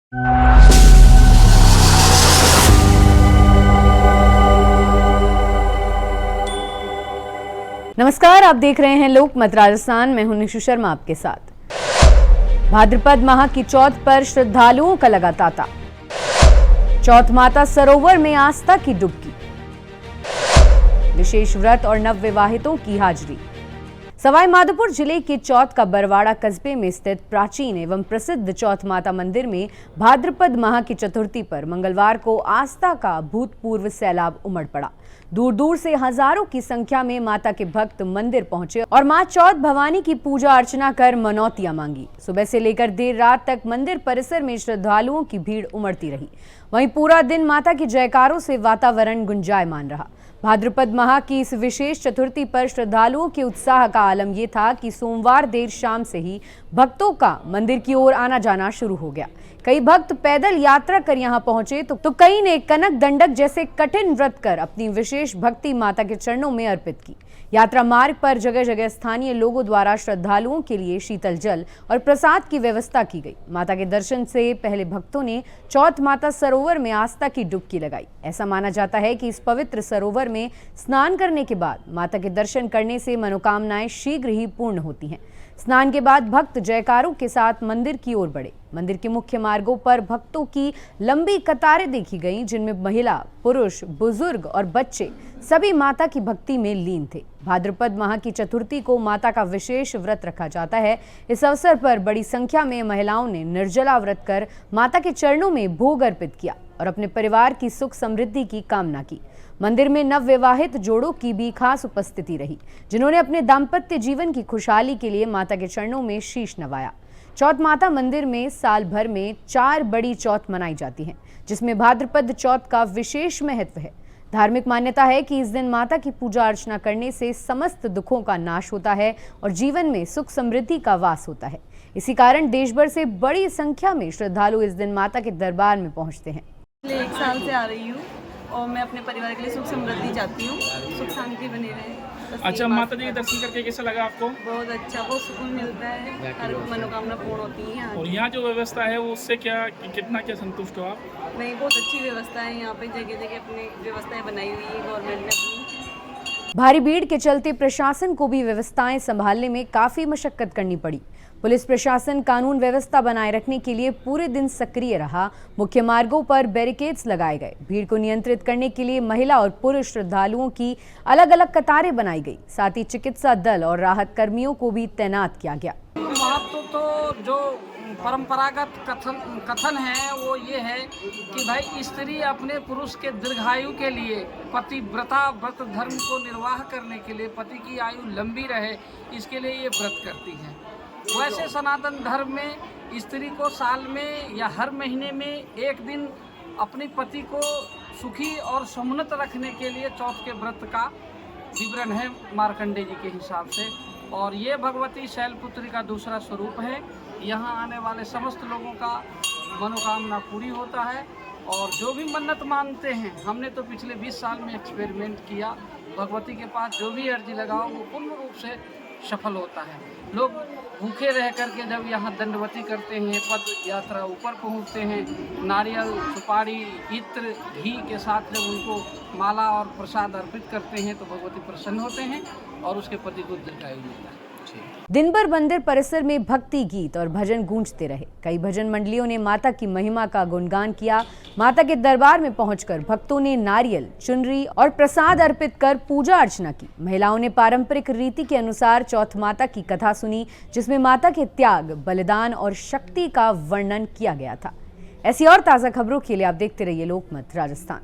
नमस्कार, आप देख रहे हैं लोकमत राजस्थान। मैं हूं निशु शर्मा आपके साथ। भाद्रपद माह की चौथ पर श्रद्धालुओं का लगा तांता। चौथ माता सरोवर में आस्था की डुबकी। विशेष व्रत और नवविवाहितों की हाजिरी। सवाई माधोपुर जिले के चौथ का बरवाड़ा कस्बे में स्थित प्राचीन एवं प्रसिद्ध चौथ माता मंदिर में भाद्रपद माह की चतुर्थी पर मंगलवार को आस्था का भूतपूर्व सैलाब उमड़ पड़ा। दूर दूर से हजारों की संख्या में माता के भक्त मंदिर पहुंचे और मां चौथ भवानी की पूजा अर्चना कर मनौतियां मांगी। सुबह से लेकर देर रात तक मंदिर परिसर में श्रद्धालुओं की भीड़ उमड़ती रही। वहीं पूरा दिन माता के जयकारों से वातावरण गुंजायमान रहा। भाद्रपद माह की इस विशेष चतुर्थी पर श्रद्धालुओं के उत्साह का आलम यह था कि सोमवार देर शाम से ही भक्तों का मंदिर की ओर आना जाना शुरू हो गया। कई भक्त पैदल यात्रा कर यहां पहुंचे तो कई ने कनक दंडक जैसे कठिन व्रत कर अपनी विशेष भक्ति माता के चरणों में अर्पित की। यात्रा मार्ग पर जगह जगह स्थानीय लोगों द्वारा श्रद्धालुओं के लिए शीतल जल और प्रसाद की व्यवस्था की गई। माता के दर्शन से पहले भक्तों ने चौथ माता सरोवर में आस्था की डुबकी लगाई। ऐसा माना जाता है कि इस पवित्र सरोवर में स्नान करने के बाद माता के दर्शन करने से मनोकामनाएं शीघ्र ही पूर्ण होती हैं। स्नान के बाद भक्त जयकारों के साथ मंदिर की ओर बढ़े। मंदिर के मुख्य मार्गों पर भक्तों की लंबी कतारें देखी गईं, जिनमें महिला, पुरुष, बुजुर्ग और बच्चे सभी माता की भक्ति में लीन थे। भाद्रपद माह की चतुर्थी को माता का विशेष व्रत रखा जाता है। इस अवसर पर बड़ी संख्या में महिलाओं ने निर्जला व्रत कर माता के चरणों में भोग अर्पित किया और अपने परिवार की सुख समृद्धि की कामना की। मंदिर में नवविवाहित जोड़ों की भी खास उपस्थिति रही, जिन्होंने अपने दाम्पत्य जीवन की खुशहाली के लिए माता के चरणों में शीश नवाया। चौथ माता मंदिर में साल भर में 4 बड़ी चौथ मनाई जाती हैं, जिसमें भाद्रपद चौथ का विशेष महत्व है। धार्मिक मान्यता है कि इस दिन माता की पूजा अर्चना करने से समस्त दुखों का नाश होता है और जीवन में सुख समृद्धि का वास होता है। इसी कारण देश भर से बड़ी संख्या में श्रद्धालु इस दिन माता के दरबार में पहुंचते हैं। 1 साल से आ रही हूँ और मैं अपने परिवार के लिए सुख समृद्धि चाहती हूँ, सुख शांति बनी रहे। अच्छा, माता जी के दर्शन करके कैसा लगा आपको? बहुत अच्छा, बहुत सुकून मिलता है, हर मनोकामना पूर्ण होती है। और यहाँ जो व्यवस्था है वो उससे कितना संतुष्ट हो आप? नहीं, बहुत अच्छी व्यवस्था है यहाँ पे, जगह जगह अपनी व्यवस्थाएं बनाई हुई है गवर्नमेंट ने अपनी। भारी भीड़ के चलते प्रशासन को भी व्यवस्थाएं संभालने में काफी मशक्कत करनी पड़ी। पुलिस प्रशासन कानून व्यवस्था बनाए रखने के लिए पूरे दिन सक्रिय रहा। मुख्य मार्गों पर बैरिकेड्स लगाए गए। भीड़ को नियंत्रित करने के लिए महिला और पुरुष श्रद्धालुओं की अलग अलग कतारें बनाई गई। साथ ही चिकित्सा दल और राहत कर्मियों को भी तैनात किया गया। महत्व तो जो परंपरागत कथन है वो ये है कि भाई स्त्री अपने पुरुष के दीर्घायु के लिए, पतिव्रता व्रत धर्म को निर्वाह करने के लिए, पति की आयु लंबी रहे, इसके लिए ये व्रत करती है। वैसे सनातन धर्म में स्त्री को साल में या हर महीने में एक दिन अपने पति को सुखी और समुन्नत रखने के लिए चौथ के व्रत का विवरण है मार्कंडेय जी के हिसाब से। और ये भगवती शैलपुत्री का दूसरा स्वरूप है। यहाँ आने वाले समस्त लोगों का मनोकामना पूरी होता है और जो भी मन्नत मांगते हैं, हमने तो पिछले 20 साल में एक्सपेरिमेंट किया, भगवती के पास जो भी अर्जी लगाओ वो पूर्ण रूप से सफल होता है। लोग भूखे रह करके जब यहाँ दंडवती करते हैं, पद यात्रा ऊपर पहुँचते हैं, नारियल, सुपारी, इत्र, घी के साथ जब उनको माला और प्रसाद अर्पित करते हैं तो भगवती प्रसन्न होते हैं और उसके पति को दीर्घायु मिलता है। दिन भर मंदिर परिसर में भक्ति गीत और भजन गूंजते रहे। कई भजन मंडलियों ने माता की महिमा का गुणगान किया। माता के दरबार में पहुंचकर भक्तों ने नारियल, चुनरी और प्रसाद अर्पित कर पूजा अर्चना की। महिलाओं ने पारंपरिक रीति के अनुसार चौथ माता की कथा सुनी, जिसमें माता के त्याग, बलिदान और शक्ति का वर्णन किया गया था। ऐसी और ताज़ा खबरों के लिए आप देखते रहिए लोकमत राजस्थान।